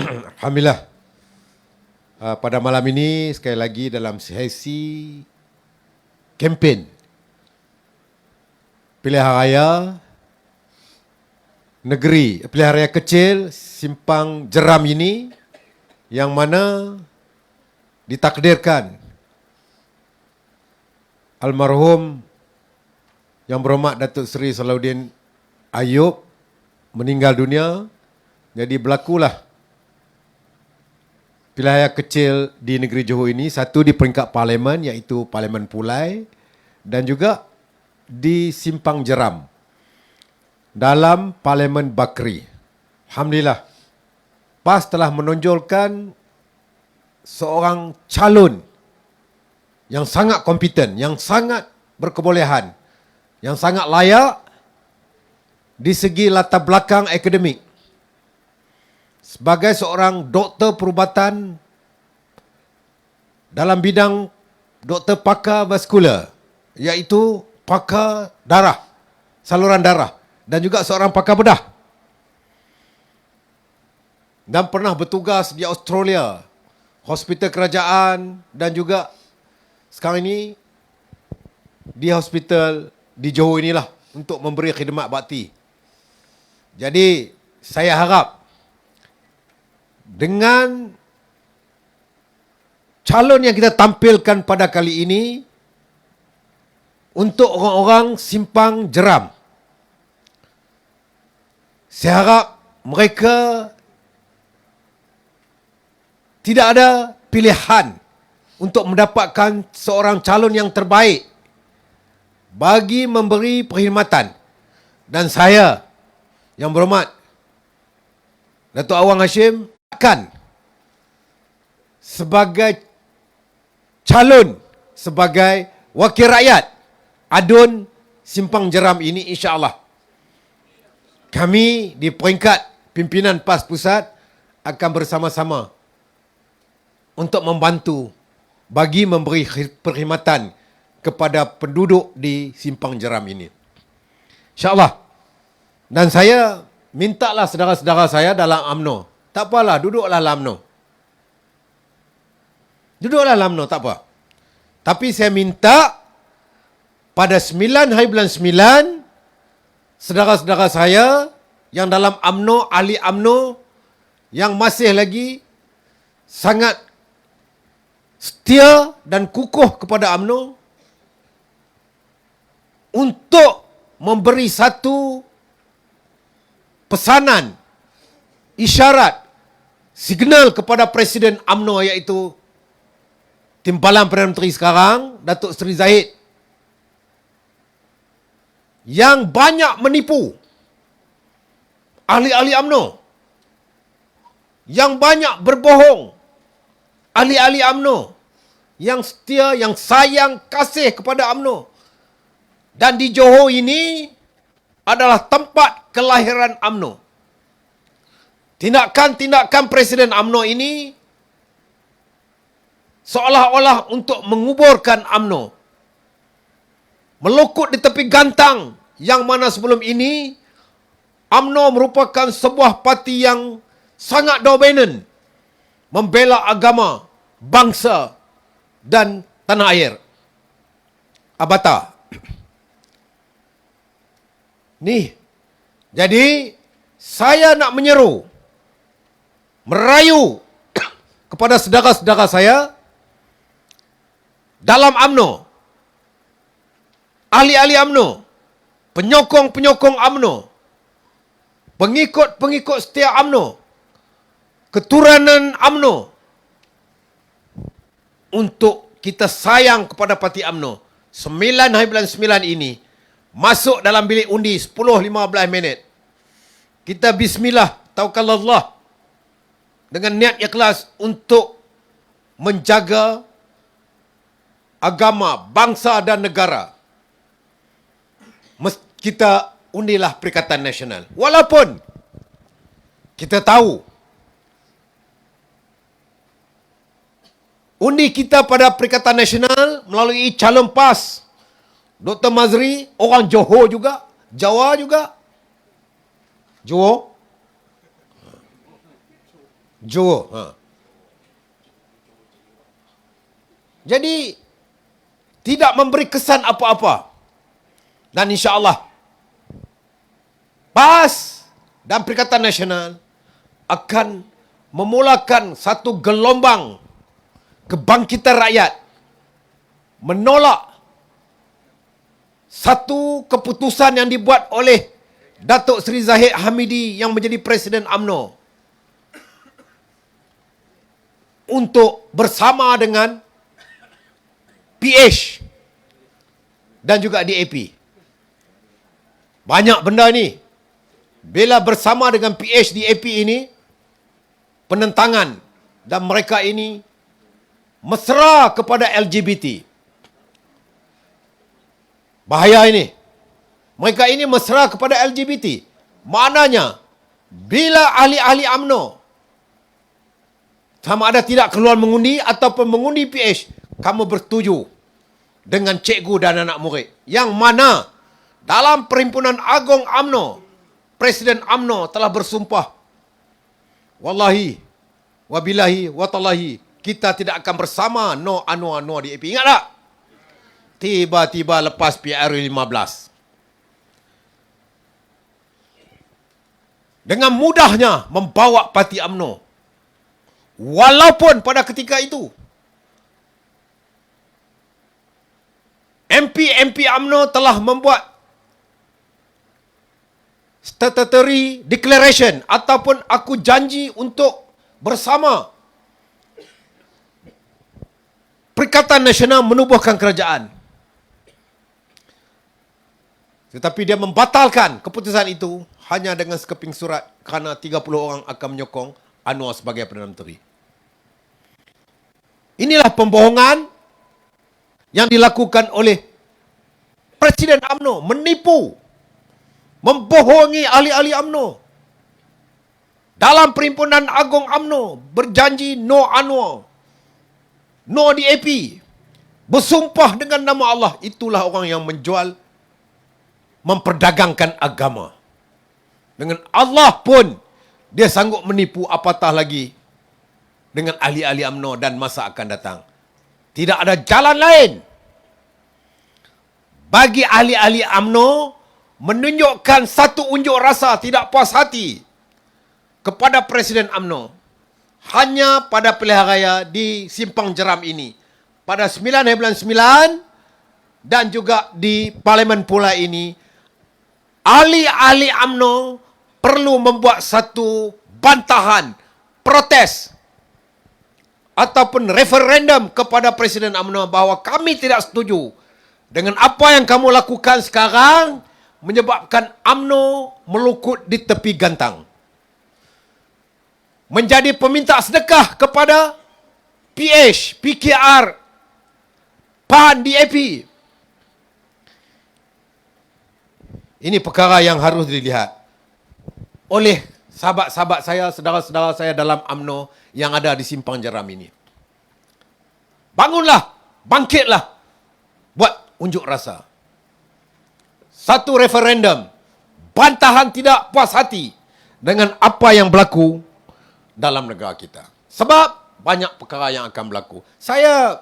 Alhamdulillah. Pada malam ini sekali lagi dalam sesi kempen pilihan raya negeri, pilihan raya kecil Simpang Jeram ini, yang mana ditakdirkan almarhum Yang Berhormat Datuk Seri Salahuddin Ayub meninggal dunia. Jadi berlakulah pilihan raya kecil di negeri Johor ini, satu di peringkat parlimen iaitu Parlimen Pulai, dan juga di Simpang Jeram dalam Parlimen Bakri. Alhamdulillah, PAS telah menonjolkan seorang calon yang sangat kompeten, yang sangat berkebolehan, yang sangat layak di segi latar belakang akademik. Sebagai seorang doktor perubatan dalam bidang doktor pakar vaskular, iaitu pakar darah, saluran darah, dan juga seorang pakar bedah. Dan pernah bertugas di Australia, hospital kerajaan, dan juga sekarang ini di hospital di Johor inilah untuk memberi khidmat bakti. Jadi saya harap dengan calon yang kita tampilkan pada kali ini untuk orang-orang Simpang Jeram, saya harap mereka tidak ada pilihan untuk mendapatkan seorang calon yang terbaik bagi memberi perkhidmatan. Dan saya, Yang Berhormat Datuk Awang Hashim, akan sebagai calon, sebagai wakil rakyat adun Simpang Jeram ini, insya-Allah kami di peringkat pimpinan PAS Pusat akan bersama-sama untuk membantu bagi memberi perkhidmatan kepada penduduk di Simpang Jeram ini, insya-Allah. Dan saya mintalah saudara-saudara saya dalam UMNO, tak apalah, duduklah dalam UMNO. Duduklah dalam UMNO, tak apa. Tapi saya minta pada 9 hari bulan 9, saudara-saudara saya yang dalam UMNO, ahli UMNO, yang masih lagi sangat setia dan kukuh kepada UMNO, untuk memberi satu pesanan, isyarat, signal kepada Presiden UMNO, iaitu Timbalan Perdana Menteri sekarang, Datuk Seri Zahid, yang banyak menipu ahli-ahli UMNO, yang banyak berbohong ahli-ahli UMNO, yang setia, yang sayang, kasih kepada UMNO. Dan di Johor ini adalah tempat kelahiran UMNO. Tindakan-tindakan Presiden UMNO ini seolah-olah untuk menguburkan UMNO, melukut di tepi gantang, yang mana sebelum ini UMNO merupakan sebuah parti yang sangat dominan membela agama, bangsa dan tanah air. Abata. Nih, jadi saya nak menyeru, merayu kepada saudara-saudara saya dalam UMNO, ahli-ahli UMNO, penyokong-penyokong UMNO, pengikut-pengikut setia UMNO, keturunan UMNO, untuk kita sayang kepada parti UMNO. 9 hari bulan 9 ini, masuk dalam bilik undi 10-15 minit. Kita bismillah, tawakkalallah, dengan niat ikhlas untuk menjaga agama, bangsa dan negara. Kita undilah Perikatan Nasional. Walaupun kita tahu undi kita pada Perikatan Nasional melalui calon PAS Dr. Mazri, orang Johor juga, Jawa juga. Johor. Johor. Jadi, tidak memberi kesan apa-apa. Dan insya-Allah, PAS dan Perikatan Nasional akan memulakan satu gelombang kebangkitan rakyat menolak satu keputusan yang dibuat oleh Datuk Seri Zahid Hamidi yang menjadi Presiden UMNO untuk bersama dengan PH dan juga DAP. Banyak benda ni. Bila bersama dengan PH, DAP ini, penentangan dan mereka ini mesra kepada LGBT. Bahaya ini. Mereka ini mesra kepada LGBT. Maknanya, bila ahli-ahli UMNO sama ada tidak keluar mengundi ataupun mengundi PH, kamu bersetuju dengan cikgu dan anak murid. Yang mana dalam Perhimpunan Agung UMNO, Presiden UMNO telah bersumpah, wallahi, wabillahi, watallahi, kita tidak akan bersama no Anwar, no DAP. Ingat tak? Tiba-tiba lepas PRU 15. Dengan mudahnya membawa parti UMNO. Walaupun pada ketika itu, MP UMNO telah membuat statutory declaration ataupun aku janji untuk bersama Perikatan Nasional menubuhkan kerajaan. Tetapi dia membatalkan keputusan itu hanya dengan sekeping surat kerana 30 orang akan menyokong Anwar sebagai Perdana Menteri. Inilah pembohongan yang dilakukan oleh Presiden UMNO, menipu, membohongi ahli-ahli UMNO. Dalam Perhimpunan Agung UMNO berjanji no Anwar, no DAP, bersumpah dengan nama Allah. Itulah orang yang menjual, memperdagangkan agama. Dengan Allah pun dia sanggup menipu, apatah lagi dengan ahli-ahli UMNO dan masa akan datang. Tidak ada jalan lain bagi ahli-ahli UMNO menunjukkan satu unjuk rasa tidak puas hati kepada Presiden UMNO hanya pada pilihan raya di Simpang Jeram ini pada 9/9 dan juga di Parlimen Pulai ini. Ahli-ahli UMNO perlu membuat satu bantahan, protes ataupun referendum kepada Presiden UMNO bahawa kami tidak setuju dengan apa yang kamu lakukan sekarang menyebabkan UMNO melukut di tepi gantang. Menjadi peminta sedekah kepada PH, PKR, PAN, DAP. Ini perkara yang harus dilihat oleh sahabat-sahabat saya, saudara-saudara saya dalam UMNO yang ada di Simpang Jeram ini. Bangunlah, bangkitlah, buat unjuk rasa. Satu referendum, bantahan tidak puas hati dengan apa yang berlaku dalam negara kita. Sebab banyak perkara yang akan berlaku. Saya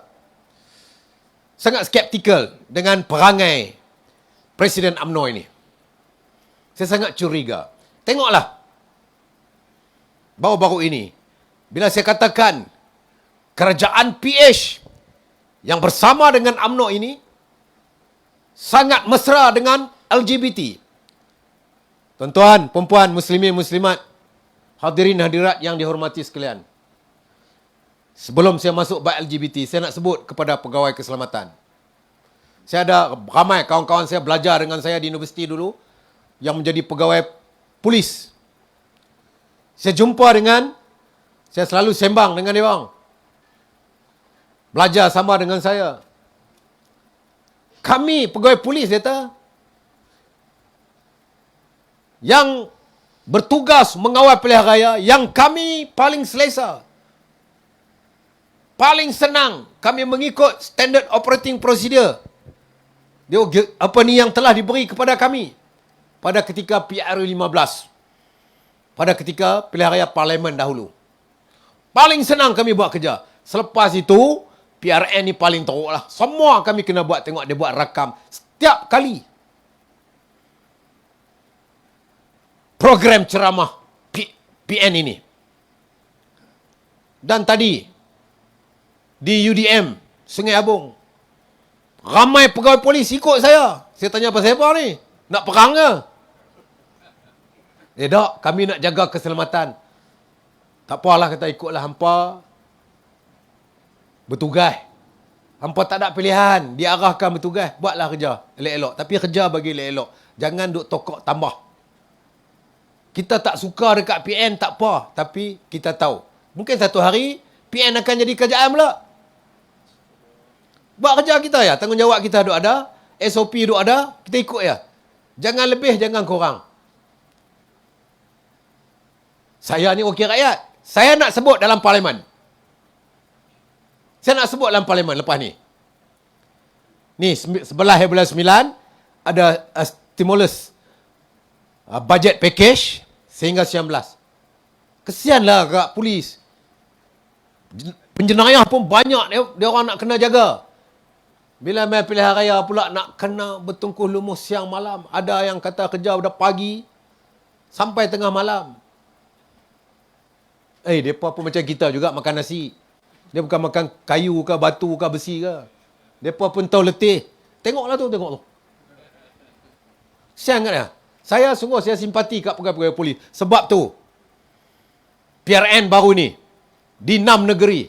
sangat skeptikal dengan perangai Presiden UMNO ini. Saya sangat curiga. Tengoklah, baru-baru ini, bila saya katakan kerajaan PH yang bersama dengan UMNO ini sangat mesra dengan LGBT. Tuan-tuan, perempuan, muslimin, muslimat, hadirin hadirat yang dihormati sekalian. Sebelum saya masuk bab LGBT, saya nak sebut kepada pegawai keselamatan. Saya ada ramai kawan-kawan saya belajar dengan saya di universiti dulu yang menjadi pegawai polis. Saya jumpa dengan, saya selalu sembang dengan dia orang. Belajar sama dengan saya. Kami pegawai polis, dia kata, yang bertugas mengawal pilihan raya, yang kami paling selesa, paling senang, kami mengikut standard operating procedure. Dia apa ni yang telah diberi kepada kami pada ketika PRU 15. Pada ketika pilihan raya parlimen dahulu. Paling senang kami buat kerja. Selepas itu, PRN ni paling teruk lah. Semua kami kena buat, tengok dia buat rakam. Setiap kali. Program ceramah PN ini. Dan tadi, di UDM, Sungai Abung, ramai pegawai polis ikut saya. Saya tanya pasal apa ni? Nak perang ke? Tak, kami nak jaga keselamatan. Tak apalah, kata ikutlah hampa bertugas. Hampa tak ada pilihan. Diarahkan bertugas. Buatlah kerja elok-elok. Tapi kerja bagi elok-elok. Jangan duk tokok tambah. Kita tak suka dekat PN, tak apa. Tapi kita tahu. Mungkin satu hari, PN akan jadi kerajaan pula. Buat kerja kita ya. Tanggungjawab kita duk ada. SOP duk ada. Kita ikut ya. Jangan lebih, jangan kurang. Saya ni wakil rakyat. Saya nak sebut dalam parlimen. Saya nak sebut dalam parlimen lepas ni. Ni, sebelah bulan 9, ada stimulus budget package sehingga 19. Kesianlah kat polis. Penjenayah pun banyak dia orang nak kena jaga. Bila main pilihan raya pula nak kena bertungkuh lumus siang malam. Ada yang kata kerja dah pagi sampai tengah malam. Mereka pun macam kita juga makan nasi. Dia bukan makan kayu ke, batu ke, besi ke. Mereka pun tahu letih. Tengoklah tu, tengok tu. Kesian kan ya? Saya simpati kat pegawai-pegawai polis. Sebab tu, PRN baru ni, di 6 negeri,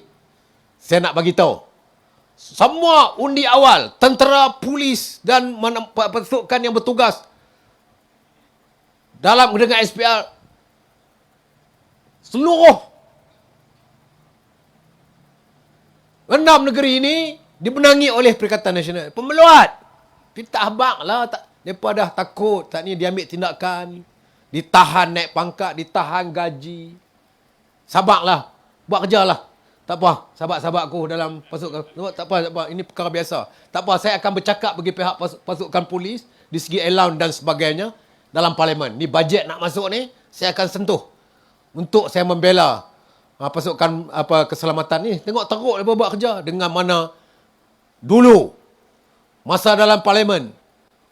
saya nak bagi tahu. Semua undi awal, tentera, polis dan pasukan yang bertugas dalam dengan SPR, seluruh 6 negeri ini dibenangi oleh Perikatan Nasional. Pemeluat. Kita habaq lah. Mereka dah takut. Tak ni dia ambil tindakan. Ditahan naik pangkat. Ditahan gaji. Sabarlah. Buat kerja lah. Tak apa. Sahabat-sahabat aku dalam pasukan. Tak apa, tak apa. Ini perkara biasa. Tak apa. Saya akan bercakap bagi pihak pasukan polis. Di segi allowance dan sebagainya. Dalam parlimen. Ni bajet nak masuk ni. Saya akan sentuh. Untuk saya membela pasukan keselamatan ni. Tengok teruk mereka buat kerja. Dengan mana dulu masa dalam parlimen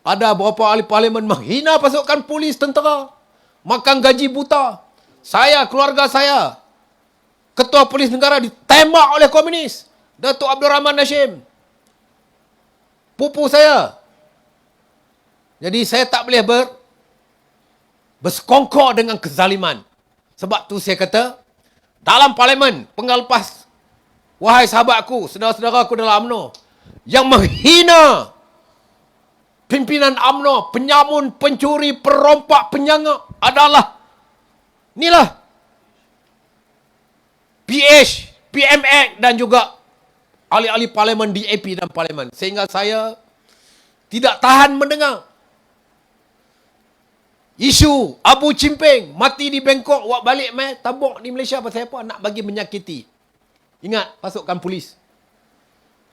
ada beberapa ahli parlimen menghina pasukan polis, tentera, makan gaji buta. Saya, keluarga saya, ketua polis negara ditembak oleh komunis, Datuk Abdul Rahman Hashim, pupu saya. Jadi saya tak boleh bersekongkol dengan kezaliman. Sebab tu saya kata, dalam parlimen, penggal lepas, wahai sahabatku, saudara-saudaraku dalam UMNO, yang menghina pimpinan UMNO, penyamun, pencuri, perompak, penyangak adalah inilah PH, PMX dan juga ahli-ahli parlimen DAP dan parlimen. Sehingga saya tidak tahan mendengar isu Abu Chimping mati di Bangkok, buat balik mai tabuk di Malaysia pasal apa? Nak bagi menyakiti. Ingat, pasukan polis.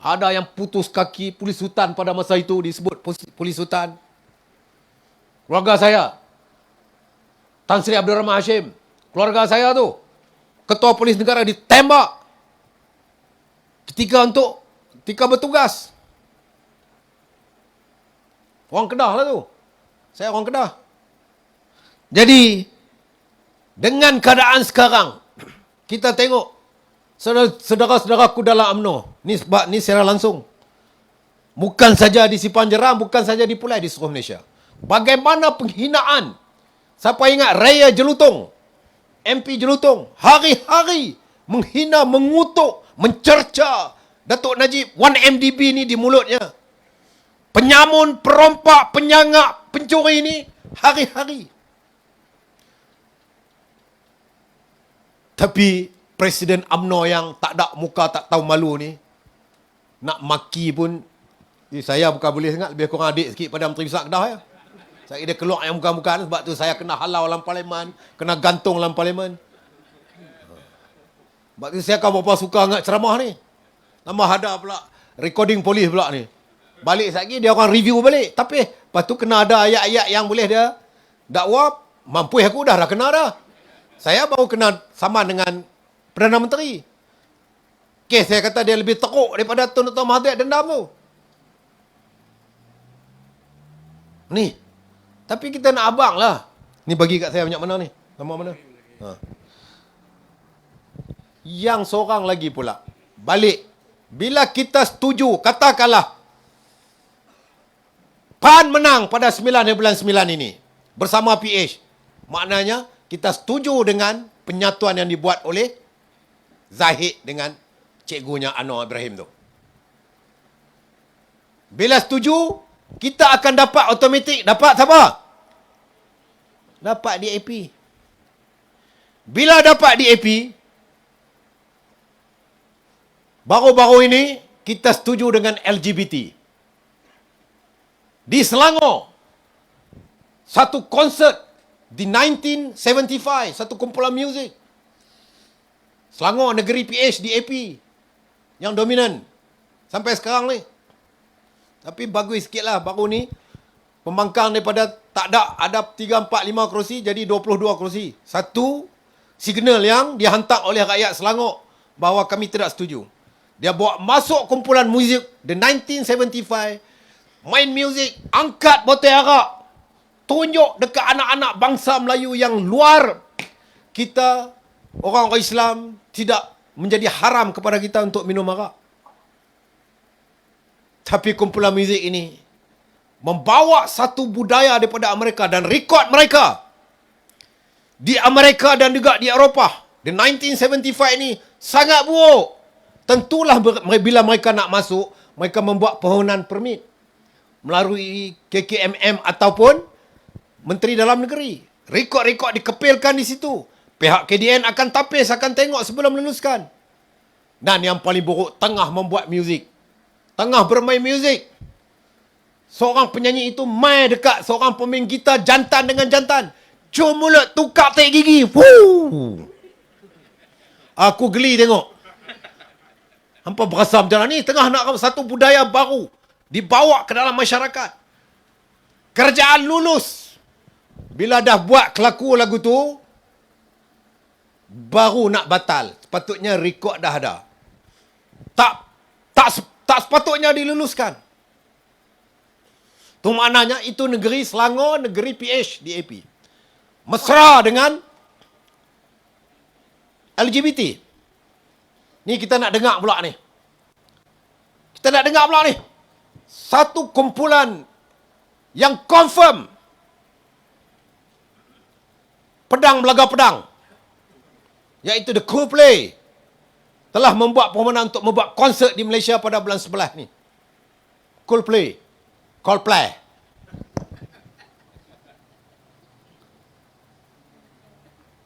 Ada yang putus kaki polis hutan pada masa itu, disebut polis hutan. Keluarga saya, Tan Sri Abdul Rahman Hashim, keluarga saya tu, ketua polis negara ditembak ketika bertugas. Orang Kedah lah tu. Saya orang Kedah. Jadi, dengan keadaan sekarang, kita tengok saudara-saudaraku dalam UMNO, ni secara langsung. Bukan saja di Simpang Jeram, bukan saja di Pulai, di seluruh Malaysia. Bagaimana penghinaan. Siapa ingat Raya Jelutong, MP Jelutong, hari-hari menghina, mengutuk, mencerca Datuk Najib 1MDB ni di mulutnya. Penyamun, perompak, penyangak, pencuri ni hari-hari. Tapi Presiden UMNO yang tak ada muka, tak tahu malu ni, nak maki pun, saya bukan boleh sangat, lebih kurang adik sikit pada Menteri Besar Kedah ya. Saya dia keluar yang bukan-bukan, sebab tu saya kena halau dalam parlimen, kena gantung dalam parlimen. Sebab tu saya akan berapa suka sangat ceramah ni. Nama ada pula recording polis pula ni. Balik lagi dia orang review balik. Tapi lepas tu kena ada ayat-ayat yang boleh dia dakwa, mampu aku dah kena dah. Saya baru kena sama dengan Perdana Menteri. Kes saya kata dia lebih teruk daripada Tun Dr. Mahathir dendam tu. Ni. Tapi kita nak abang lah. Ni bagi kat saya banyak mana ni? Nama mana? Ha. Yang seorang lagi pula. Balik. Bila kita setuju, katakanlah PAN menang pada 9/9 ini. Bersama PH. Maknanya, kita setuju dengan penyatuan yang dibuat oleh Zahid dengan cikgunya Anwar Ibrahim tu. Bila setuju, kita akan dapat automatik. Dapat siapa? Dapat DAP. Bila dapat DAP, baru-baru ini kita setuju dengan LGBT. Di Selangor, satu konsert di 1975, satu kumpulan muzik. Selangor, negeri PH, DAP yang dominan sampai sekarang ni. Tapi bagus sikit lah baru ni. Pembangkang daripada tak ada 3, 4, 5 kerusi jadi 22 kerusi. Satu signal yang dihantar oleh rakyat Selangor bahawa kami tidak setuju. Dia bawa masuk kumpulan muzik the 1975, main muzik, angkat botol arak, tunjuk dekat anak-anak bangsa Melayu yang luar. Kita, orang-orang Islam, tidak menjadi haram kepada kita untuk minum arak. Tapi kumpulan muzik ini membawa satu budaya daripada Amerika dan rekod mereka di Amerika dan juga di Eropah. The 1975 ini sangat buruk. Tentulah bila mereka nak masuk, mereka membuat permohonan permit melalui KKMM ataupun Menteri Dalam Negeri. Rekod-rekod dikepilkan di situ. Pihak KDN akan tapis, akan tengok sebelum meluluskan. Dan yang paling buruk, tengah membuat muzik. Tengah bermain muzik. Seorang penyanyi itu main dekat seorang pemain gitar jantan dengan jantan. Cium mulut, tukar tarik gigi. Fuh. Aku geli tengok. Hampa berasa macam ni. Tengah nak satu budaya baru dibawa ke dalam masyarakat. Kerajaan lulus. Bila dah buat kelaku lagu tu, baru nak batal. Sepatutnya rekod dah ada. Tak sepatutnya diluluskan. Itu maknanya itu negeri Selangor, negeri PH, DAP. Mesra dengan LGBT. Ni kita nak dengar pula ni. Kita nak dengar pula ni. Satu kumpulan yang confirm pedang belaga pedang, iaitu The Coldplay, telah membuat permohonan untuk membuat konsert di Malaysia pada bulan 11 ni. Coldplay.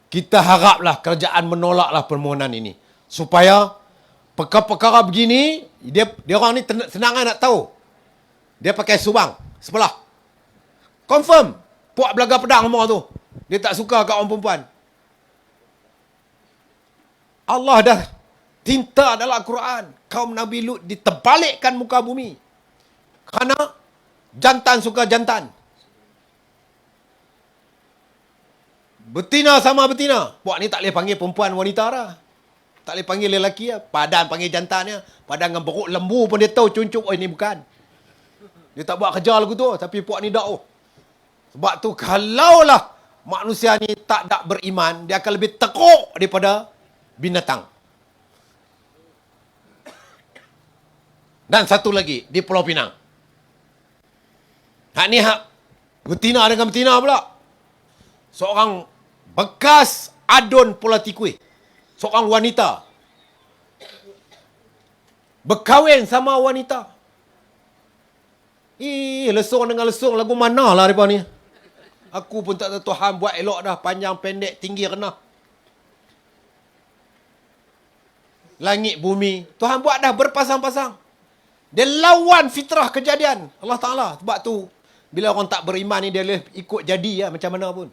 Kita haraplah kerajaan menolaklah permohonan ini. Supaya perkara-perkara begini, dia orang ni senang nak tahu. Dia pakai subang sebelah. Confirm. Puak belaga pedang semua tu. Dia tak suka kat orang perempuan. Allah dah tinta dalam Al-Quran. Kaum Nabi Lut diterbalikkan muka bumi. Kerana jantan suka jantan. Betina sama betina. Puak ni tak boleh panggil perempuan wanita dah. Tak boleh panggil lelaki lah. Padan panggil jantannya. Padan dengan beruk lembu pun dia tahu cuncuk. Oh ini bukan. Dia tak buat kerja lagu tu. Tapi puak ni dah Sebab tu kalaulah manusia ni tak beriman, dia akan lebih teruk daripada binatang. Dan satu lagi, di Pulau Pinang. Hak ni hak betina dengan betina pula. Seorang bekas adun politik, seorang wanita berkahwin sama wanita. Lesung dengan lesung, lagu mana lah mereka ni? Aku pun tak tahu Tuhan buat elok dah. Panjang, pendek, tinggi, rendah. Langit, bumi. Tuhan buat dah berpasang-pasang. Dia lawan fitrah kejadian Allah Ta'ala. Sebab tu, bila orang tak beriman ni, dia ikut jadi lah, macam mana pun.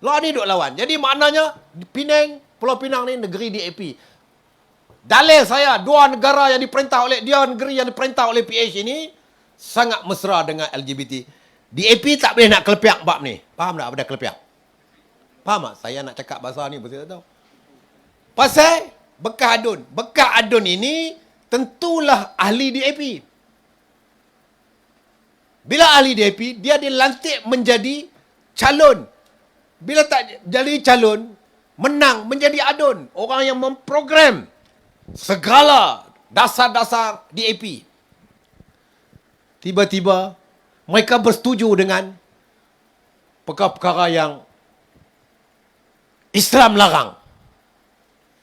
Lah ni duk lawan. Jadi maknanya, Penang, Pulau Pinang ni negeri DAP. Dalil saya, dua negara yang diperintah oleh, dia negeri yang diperintah oleh PH ini, sangat mesra dengan LGBT. DAP tak boleh nak kelepiak bab ni. Faham tak apa dah kelepiak? Faham tak? Saya nak cakap bahasa ni, betul tak tahu. Pasal bekas adun. Bekas adun ini tentulah ahli DAP. Bila ahli DAP, dia dilantik menjadi calon. Bila tak jadi calon, menang menjadi adun. Orang yang memprogram segala dasar-dasar DAP. Tiba-tiba, mereka bersetuju dengan perkara-perkara yang Islam larang.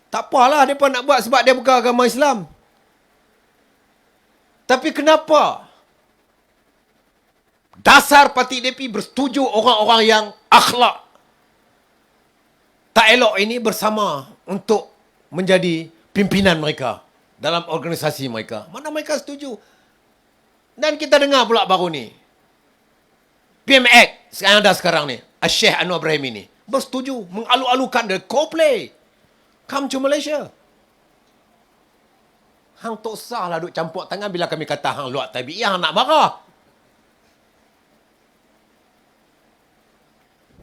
Tak apalah mereka nak buat sebab dia bukan agama Islam. Tapi kenapa dasar parti DAP bersetuju orang-orang yang akhlak tak elok ini bersama untuk menjadi pimpinan mereka dalam organisasi mereka? Mana mereka setuju? Dan kita dengar pula baru ni, PMX yang ada sekarang ni, Syekh Anwar Ibrahim ini, bersetuju mengalu-alukan the co-play. Come to Malaysia. Hang tak usahlah duk campur tangan bila kami kata hang luat tabi'i, hang nak marah.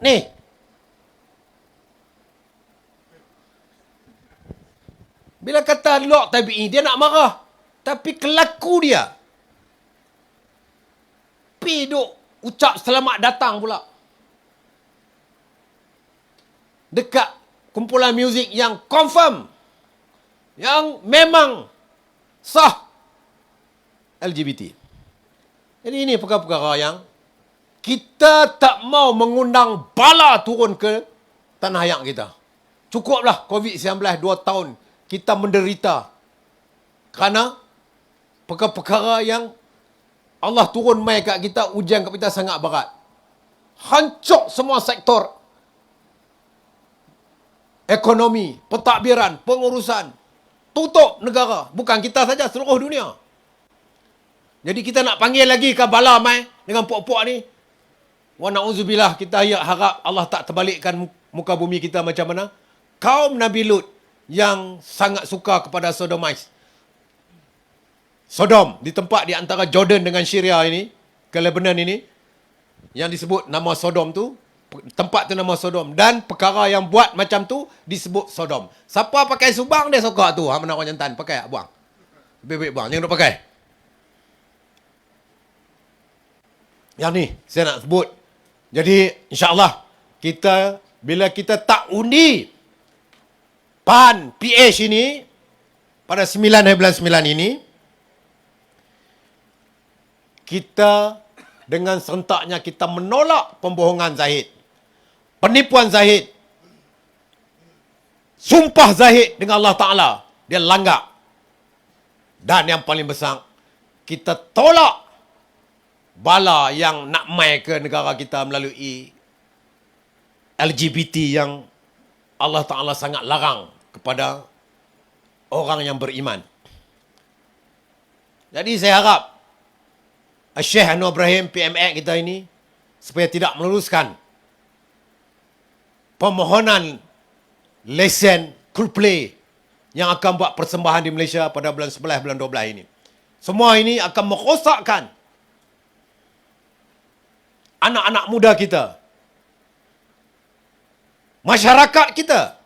Ni. Bila kata luat tabi'i, dia nak marah. Tapi kelaku dia, pi duk ucap selamat datang pula dekat kumpulan muzik yang confirm, yang memang sah LGBT. Jadi ini perkara-perkara yang kita tak mau mengundang bala turun ke tanah air kita. Cukuplah COVID-19 2 tahun kita menderita kerana perkara-perkara yang Allah turun mai kat kita, ujian kat kita sangat berat. Hancur semua sektor ekonomi, pentadbiran, pengurusan. Tutup negara. Bukan kita saja, seluruh dunia. Jadi kita nak panggil lagi ke bala mai dengan puak-puak ni. Wa na'udzubillah, kita harap Allah tak terbalikkan muka bumi kita macam mana. Kaum Nabi Lut yang sangat suka kepada Sodomite. Sodom di tempat di antara Jordan dengan Syria ini, ke Lebanon ini, yang disebut nama Sodom tu, tempat tu nama Sodom, dan perkara yang buat macam tu disebut Sodom. Siapa pakai subang dia suka tu. Ha, mana orang jantan pakai buang. Baik-baik buang, jangan duk pakai. Yang ni saya nak sebut. Jadi insya-Allah kita bila kita tak undi PAN PH ini pada 9 bulan 9 ini, kita dengan serentaknya kita menolak pembohongan Zahid, penipuan Zahid, sumpah Zahid dengan Allah Ta'ala, dia langgar. Dan yang paling besar, kita tolak bala yang nak mai ke negara kita melalui LGBT yang Allah Ta'ala sangat larang kepada orang yang beriman. Jadi saya harap Syekh Anwar Ibrahim PMX kita ini supaya tidak meneruskan permohonan lesen Coldplay yang akan buat persembahan di Malaysia pada bulan 11, bulan 12 ini. Semua ini akan merosakkan anak-anak muda kita, masyarakat kita,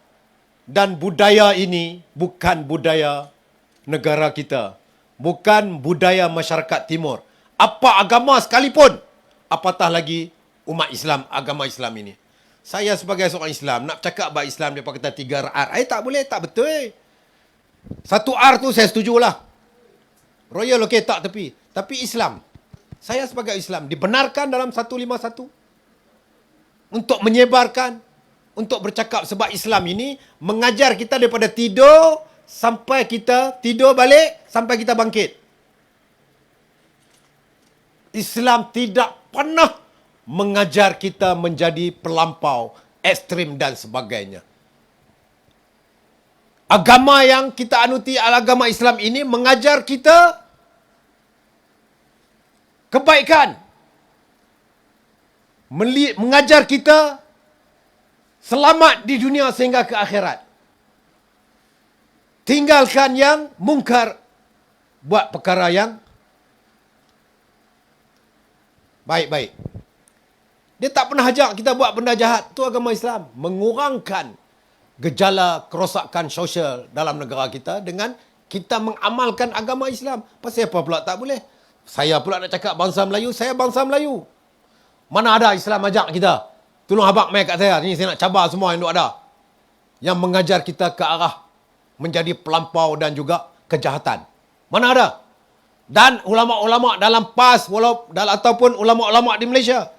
dan budaya ini bukan budaya negara kita, bukan budaya masyarakat timur. Apa agama sekalipun, apatah lagi umat Islam, agama Islam ini. Saya sebagai seorang Islam, nak cakap bahawa Islam, dia kata 3 R. Tak boleh, tak betul. 1 R tu saya setujulah. Royal okey, tak tepi. Tapi Islam, saya sebagai Islam, dibenarkan dalam 151 untuk menyebarkan, untuk bercakap, sebab Islam ini mengajar kita daripada tidur sampai kita tidur balik, sampai kita bangkit. Islam tidak pernah mengajar kita menjadi pelampau, ekstrim dan sebagainya. Agama yang kita anuti, agama Islam ini mengajar kita kebaikan. Mengajar kita selamat di dunia sehingga ke akhirat. Tinggalkan yang mungkar, buat perkara yang baik-baik. Dia tak pernah ajak kita buat benda jahat. Itu agama Islam. Mengurangkan gejala kerosakan sosial dalam negara kita dengan kita mengamalkan agama Islam. Pasal apa pula tak boleh? Saya pula nak cakap bangsa Melayu, saya bangsa Melayu. Mana ada Islam ajak kita? Tolong abang mai kat saya. Ni saya nak cabar semua yang ada. Yang mengajar kita ke arah menjadi pelampau dan juga kejahatan. Mana ada? Dan ulama-ulama dalam PAS ataupun ulama-ulama di Malaysia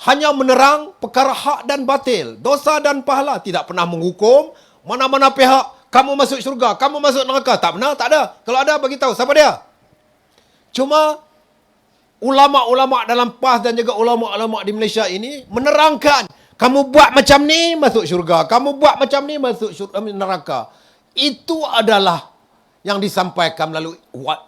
hanya menerang perkara hak dan batil, dosa dan pahala, tidak pernah menghukum mana-mana pihak, kamu masuk syurga, kamu masuk neraka. Tak pernah, tak ada. Kalau ada, bagi tahu siapa dia. Cuma ulama-ulama dalam PAS dan juga ulama-ulama di Malaysia ini menerangkan, kamu buat macam ni masuk syurga, kamu buat macam ni masuk neraka. Itu adalah yang disampaikan melalui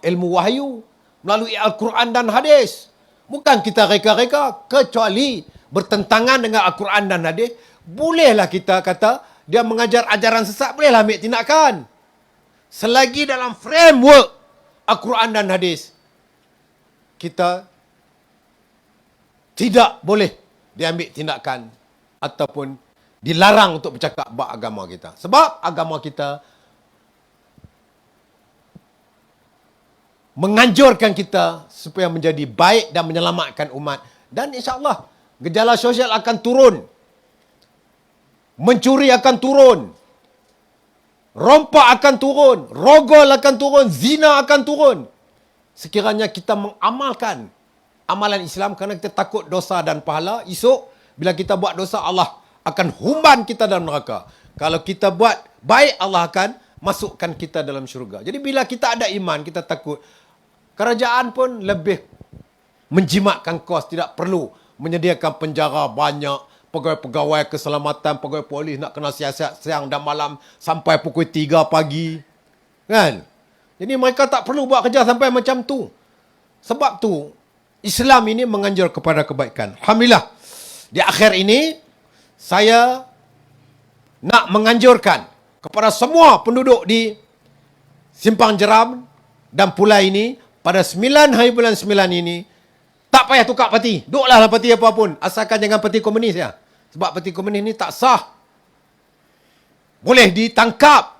ilmu wahyu, melalui Al-Quran dan hadis. Bukan kita reka-reka, kecuali bertentangan dengan Al-Quran dan hadis, bolehlah kita kata dia mengajar ajaran sesat, bolehlah ambil tindakan. Selagi dalam framework Al-Quran dan hadis, kita tidak boleh diambil tindakan ataupun dilarang untuk bercakap bab agama kita. Sebab agama kita menganjurkan kita supaya menjadi baik dan menyelamatkan umat. Dan insya-Allah gejala sosial akan turun. Mencuri akan turun. Rompak akan turun. Rogol akan turun. Zina akan turun. Sekiranya kita mengamalkan amalan Islam kerana kita takut dosa dan pahala, esok bila kita buat dosa, Allah akan humban kita dalam neraka. Kalau kita buat baik, Allah akan masukkan kita dalam syurga. Jadi bila kita ada iman, kita takut. Kerajaan pun lebih menjimatkan kos, tidak perlu menyediakan penjara banyak, pegawai-pegawai keselamatan, pegawai polis nak kena siasat siang dan malam sampai pukul 3 pagi. Kan? Jadi mereka tak perlu buat kerja sampai macam tu. Sebab tu, Islam ini menganjur kepada kebaikan. Alhamdulillah, di akhir ini, saya nak menganjurkan kepada semua penduduk di Simpang Jeram dan Pulai ini, pada 9 hari bulan 9 ini, tak payah tukar parti. Duduklah parti apa pun. Asalkan jangan parti komunis ya. Sebab parti komunis ni tak sah. Boleh ditangkap.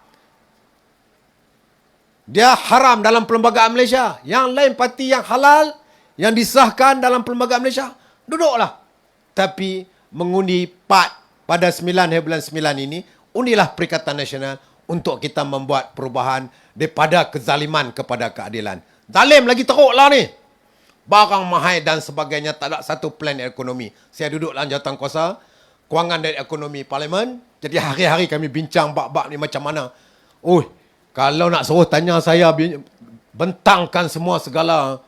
Dia haram dalam perlembagaan Malaysia. Yang lain parti yang halal, yang disahkan dalam perlembagaan Malaysia, duduklah. Tapi mengundi PAT pada 9 hari bulan 9 ini, undilah Perikatan Nasional untuk kita membuat perubahan daripada kezaliman kepada keadilan. Zalim lagi teruklah ni. Barang mahal dan sebagainya, tak ada satu plan ekonomi. Saya duduk dalam jawatankuasa Kewangan dan Ekonomi Parlimen. Jadi hari-hari kami bincang bab-bab ni macam mana. Kalau nak suruh tanya saya, bentangkan semua segala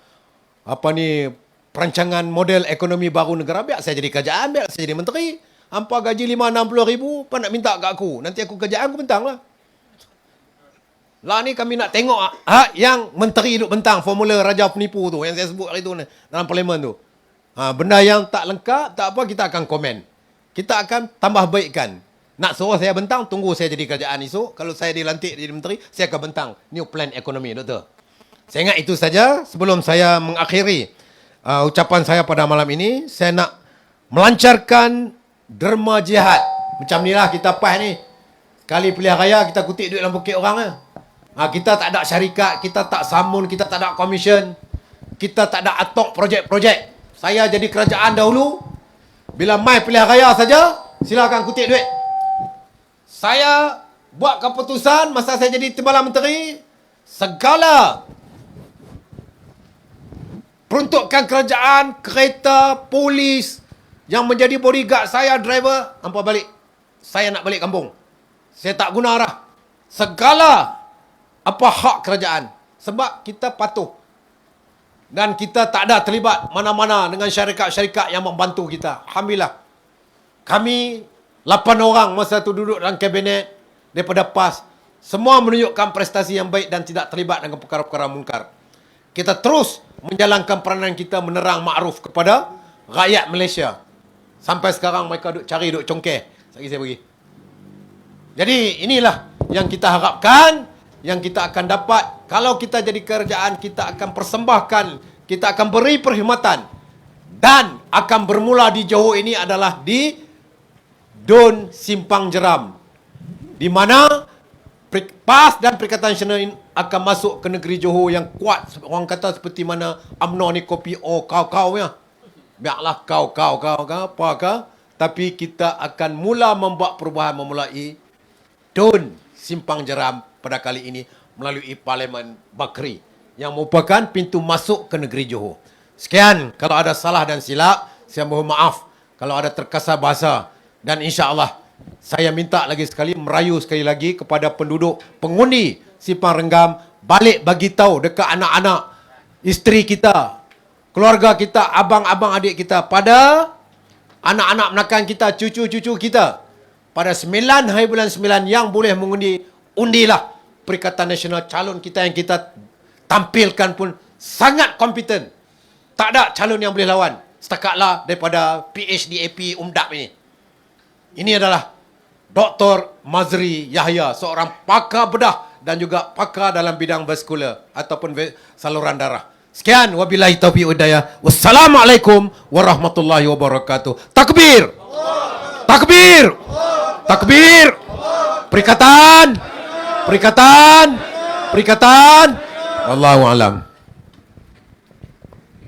perancangan model ekonomi baru negara, biar saya jadi kerajaan, biar saya jadi menteri. Hampa gaji 5-60 ribu, apa nak minta kat aku? Nanti aku kerjaan, aku bentang lah. Lah ni kami nak tengok yang menteri duk bentang formula Raja Penipu tu, yang saya sebut hari tu dalam parlimen tu. Benda yang tak lengkap, tak apa, kita akan komen. Kita akan tambah baikkan. Nak suruh saya bentang, tunggu saya jadi kerajaan esok. Kalau saya dilantik jadi menteri, saya akan bentang new plan ekonomi, doktor. Saya ingat itu saja. Sebelum saya mengakhiri ucapan saya pada malam ini, saya nak melancarkan derma jihad. Macam ni lah kita pas ni. Sekali pilihan raya, kita kutip duit dalam poket orang lah. Kita tak ada syarikat, kita tak samun, kita tak ada komisen, kita tak ada atok projek-projek. Saya jadi kerajaan dahulu, bila mai pilihan raya saja, silakan kutip duit. Saya buat keputusan masa saya jadi Timbalan Menteri, segala peruntukan kerajaan, kereta, polis yang menjadi bodyguard saya, driver, hampa balik. Saya nak balik kampung. Saya tak guna dah. Segala hak kerajaan. Sebab kita patuh. Dan kita tak ada terlibat mana-mana dengan syarikat-syarikat yang membantu kita. Alhamdulillah. Kami 8 orang masa tu duduk dalam kabinet daripada PAS. Semua menunjukkan prestasi yang baik dan tidak terlibat dengan perkara-perkara mungkar. Kita terus menjalankan peranan kita menerang makruf kepada rakyat Malaysia. Sampai sekarang mereka duk cari, duk congkeh. Sekejap saya pergi. Jadi inilah yang kita harapkan, yang kita akan dapat. Kalau kita jadi kerajaan, kita akan persembahkan, kita akan beri perkhidmatan. Dan akan bermula di Johor ini adalah di Dun Simpang Jeram. di mana PAS dan Perikatan Nasional ini akan masuk ke negeri Johor yang kuat. Orang kata seperti mana UMNO ni kopi kau ya. Biarlah kau apakah. Tapi kita akan mula membuat perubahan memulai Dun Simpang Jeram pada kali ini melalui Parlimen Bakri yang merupakan pintu masuk ke negeri Johor. Sekian, kalau ada salah dan silap, saya mohon maaf. Kalau ada terkasar bahasa. Dan insya-Allah saya minta lagi sekali, merayu sekali lagi kepada penduduk, pengundi Simpang Renggam, balik bagi tahu dekat anak-anak, isteri kita, keluarga kita, abang-abang adik kita, pada anak-anak menakan kita, cucu-cucu kita, pada 9 hari bulan 9 yang boleh mengundi, undilah Perikatan Nasional. Calon kita yang kita tampilkan pun sangat kompeten. Tak ada calon yang boleh lawan setakatlah daripada PHDAP UMDAP ini. Ini adalah Dr. Mazri Yahya, seorang pakar bedah dan juga pakar dalam bidang vaskular ataupun saluran darah. Sekian, wabillahi taufiq wal hidayah. Wassalamualaikum warahmatullahi wabarakatuh. Takbir! Takbir! Takbir! Perikatan! Perikatan! Perikatan! Wallahu alam.